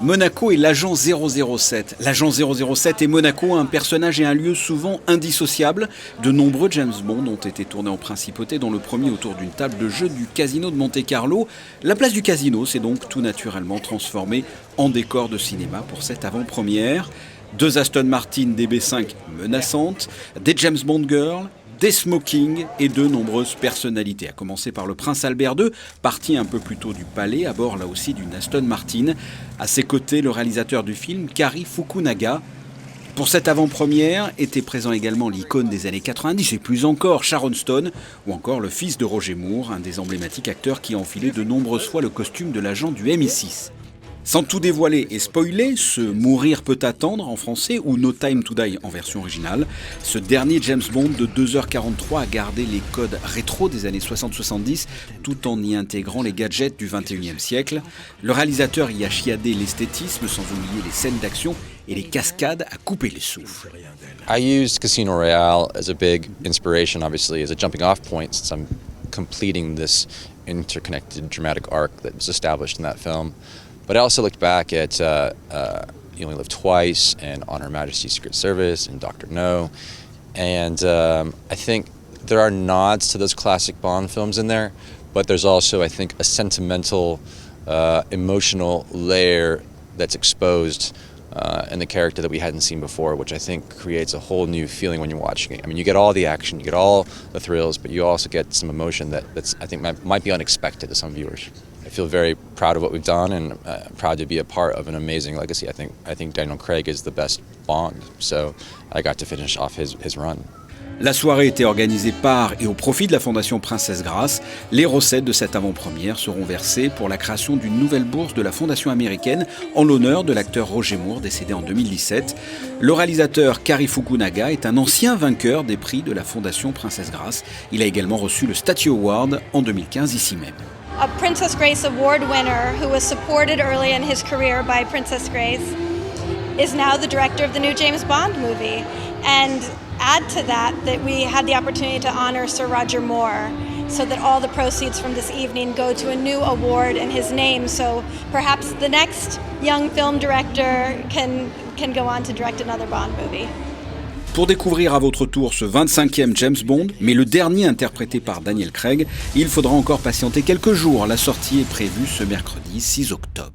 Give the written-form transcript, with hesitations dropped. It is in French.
Monaco et l'agent 007. L'agent 007 et Monaco, un personnage et un lieu souvent indissociables. De nombreux James Bond ont été tournés en principauté, dont le premier autour d'une table de jeu du casino de Monte-Carlo. La place du casino s'est donc tout naturellement transformée en décor de cinéma pour cette avant-première. 2 Aston Martin DB5 menaçantes, des James Bond Girls, des smokings et de nombreuses personnalités, à commencer par le prince Albert II, parti un peu plus tôt du palais, à bord là aussi d'une Aston Martin. À ses côtés, le réalisateur du film, Cary Fukunaga. Pour cette avant-première était présent également l'icône des années 90 et plus encore Sharon Stone, ou encore le fils de Roger Moore, un des emblématiques acteurs qui a enfilé de nombreuses fois le costume de l'agent du MI6. Sans tout dévoiler et spoiler, ce Mourir peut attendre en français ou No Time to Die en version originale, ce dernier James Bond de 2h43 a gardé les codes rétro des années 60-70 tout en y intégrant les gadgets du 21e siècle. Le réalisateur y a chiadé l'esthétisme sans oublier les scènes d'action et les cascades à couper les souffles. I used Casino Royale as a big inspiration, obviously, as a jumping off point since I'm completing this interconnected dramatic arc that was established in that film. But I also looked back at You Only Live Twice and On Her Majesty's Secret Service and Dr. No. And I think there are nods to those classic Bond films in there, but there's also, I think, a sentimental, emotional layer that's exposed in the character that we hadn't seen before, which I think creates a whole new feeling when you're watching it. I mean, you get all the action, you get all the thrills, but you also get some emotion that's I think might be unexpected to some viewers. I feel very proud of what we've done and proud to be a part of an amazing legacy. I think Daniel Craig is the best Bond, so I got to finish off his run. La soirée était organisée par et au profit de la Fondation Princesse Grace. Les recettes de cette avant-première seront versées pour la création d'une nouvelle bourse de la Fondation américaine en l'honneur de l'acteur Roger Moore, décédé en 2017. Le réalisateur Cary Fukunaga est un ancien vainqueur des prix de la Fondation Princesse Grace. Il a également reçu le Statue Award en 2015 ici même. A Princess Grace Award winner who was supported early in his career by Princess Grace is now the director of the new James Bond movie. And add to that we had the opportunity to honor Sir Roger Moore so that all the proceeds from this evening go to a new award in his name. So perhaps the next young film director can go on to direct another Bond movie. Pour découvrir à votre tour ce 25e James Bond, mais le dernier interprété par Daniel Craig, il faudra encore patienter quelques jours. La sortie est prévue ce mercredi 6 octobre.